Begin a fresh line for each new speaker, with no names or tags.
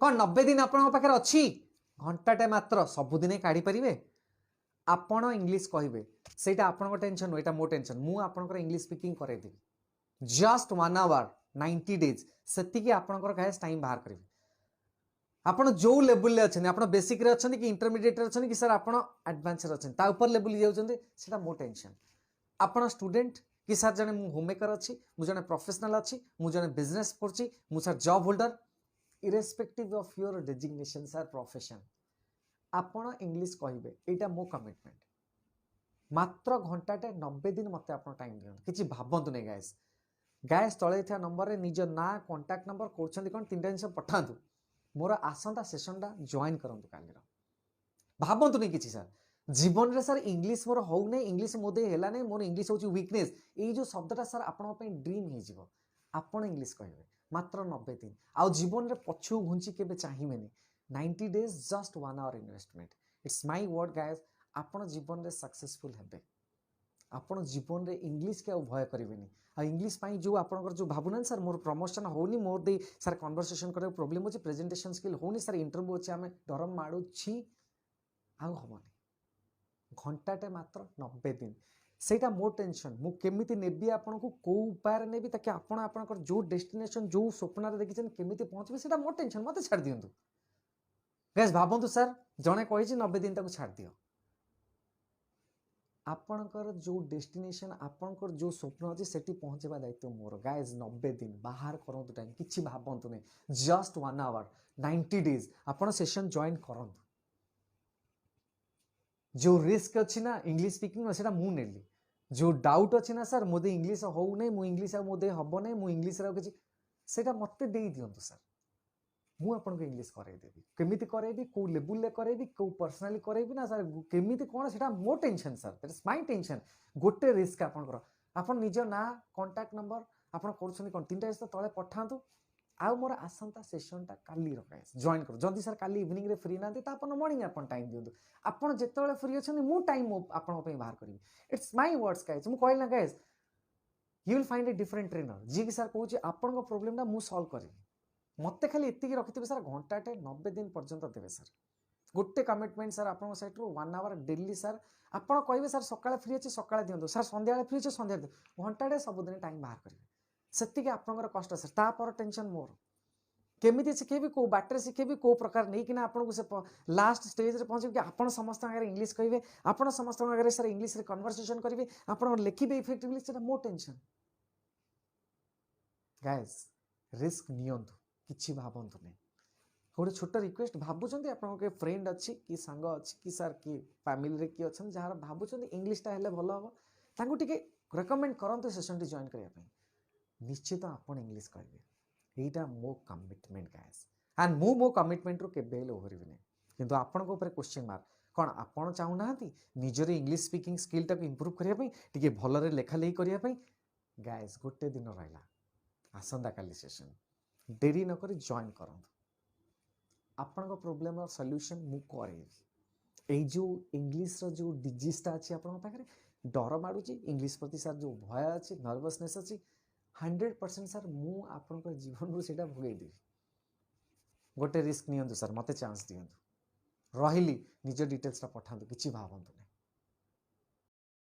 कौन 90 दिन आपण पाखे अच्छी घंटाटे मात्र सबुदिन काढ़ी पारे आपण इंग्लीश कहे से आपण टेंशन नुह मो टेंशन मुझे इंग्लीश स्पीकिंग करदेवी जस्ट 1 आवर 90 डेज से आपंकर गाइस टाइम बाहर करेंगे आपड़ जो लेवल अच्छे आप बेसिक अच्छा कि इंटरमीडिएट अच्छा कि सर आप एडवांस अच्छा ऊपर लेवल जाऊँगा मो टेंशन आप स्टूडेंट कि सर जने मु होममेकर अच्छी मुझे प्रोफेशनल अच्छी मुझे बिजनेस करची मु sir job holder irrespective of your designation sir profession आपण इंग्लीश कहे यहाँ मो कमिटमेंट मात्र घंटाटे 90 दिन मत आप टाइम दिखाँ कि भावतु नहीं गायस गायस तले था नंबर निज ना कंटाक्ट नंबर कौन कौन 3टा जिन पठातु मोर आसंता सेसनटा जॉइन करूँ काली भावतु नहीं कि सर जीवन रे सर इंग्लीश मोर हो नहीं इंग्लीश मोदे है नहीं मोर इंग्लीश हूँ वीकनेस ये जो शब्दटा सर आपंप ड्रीम हो आपण इंग्लीश कहे मात्र 90 दिन आउ जीवन रे पछु घुंची के चाहिए 90 days just 1 hour investment it's my word guys आपण जीवन रे सक्सेसफुल हेबे आपण जीवन रे इंग्लीश के भय करेंगे आ इंग्लीश पाई जो आपनकर जो भावना सर मोर प्रमोशन होनी मोर दे सर कन्वर्सेशन करे प्रॉब्लम होची प्रेजेंटेशन स्किल होनी सर इंटरव्यू अच्छे आम डरम माड़ुछि आउ हमनी घंटाटे मात्र 90 दिन सेटा मो टेंशन मु केमिति नेबी आपन को को उपाय नेबी ताकि आपण आपनकर जो डेस्टिनेशन जो स्वप्न रे देखिछन केमिति पहुंचबे सेटा मो टेंशन मते छाड़ दियंतु गाइस भाबंतु सर जणे कहिछि 90 दिन ताको छाड़ दियो आपणकर जो डेस्टिनेशन आपणकर जो स्वप्न अच्छे सेठी पहुंचवा दायित्व मोर गाइस 90 दिन बाहर करंतु टाइम किछि भाबंतु नै जस्ट 1 आवर 90 डेज आपण सेशन जॉइन करंतु जो रिस्क अच्छी ना इंग्लीश स्पीकिंग से मु नेली जो डाउट अच्छी ना सर मोदे इंग्लीश हो नहीं मु इंग्लीश मोदे हम नहीं मु इंग्लीश किसी से मत दे दिंतु सर मु आपको इंग्लीश करदेवी केमी करेबी कौ लेवल करेबी कौ पर्सनाली करेबी ना सर केमी कौन से मो tension sir that is my tension गोटे रिस्क आपंकर आप निज ना कंटाक्ट नंबर आप कौन 3टा जिन तले पठातु आउ मोर आसंता सेशनटा काली रखाए जॉइन कर जदि सर काली इवनिंग रे फ्री ना तो मॉर्निंग आप टाइम दिंतु आपड़ जिते फ्री अच्छा मु टाइम आपण बाहर करी इट्स माय वर्ड्स गाइस मु कहल ना guys you will find a different trainer जी कि सर कहूँ आपण प्रोब्लेम मु सॉल्व करी मत खाली एति रखिथे सर घंटाटे 90 दिन पर्यंत देवे सर गोटे कमिटमेंट सर आप सैड 1 आवर डेली सर आपड़ कहे सर सकाଳେ फ्री अच्छे सकाଳେ दिंतु सर संध्या फ्री अच्छे संध्या दिंतु घंटाटे सबुदिन टाइम बाहर करेंगे से आपंकर कष्ट सर तापर टेंशन मोर केमी शिखेबी कौ बाटर शिखेबी कौ प्रकार नहीं कि आपको से लास्ट स्टेज रे पहुँचे कि आप समस्त आगे इंग्लीश कहे आप समस्त आगे सर इंग्लीश रे कन्वर्सेशन करेंगे आप लिखे इफेक्टिवली से मो टेंशन गाइस रिस्क नियंतु किछि भावंतु नहीं गोटे छोट रिक्वेस्ट भावुं आप फ्रेंड अच्छी कि सांग अच्छी कि सर कि फैमिली किए अच्छा जहाँ भावुं इंग्लीशटा हेल्ले भल हम टे रेकमेंड करते सेशन जॉइन करने निश्चित आप इंग्लीश कहे यहाँ मो कमिटमेंट गाइस एंड मो कमिटमेंट रू केबे ओहरबी नहीं किंतु आपण क्वेश्चन मार्क कौन आपड़ चाहूना निजर इंग्लीश स्पीकिंग स्किल टाक इम्प्रूव करने टे भलरे लेखा लेखी करने गाइस गोटे दिन रहा आसंता काली सेशन डेरी नक जॉइन करूँ आपण प्रोब्लेम सॉल्यूशन मु करेबी जो इंग्लीश रो जो डिजीजटा अच्छी आपन पाखे डर माड़ुची इंग्लीश प्रति सर जो भय अच्छी नर्वसनेस अच्छी 100% सर मु आपण जीवन रू सेटा भोगेदेवी गोटे रिस्क नियंतु सर मते चांस दियंतु रहिली निज डिटेल्सटा पठातु किछि भावंतु नहीं।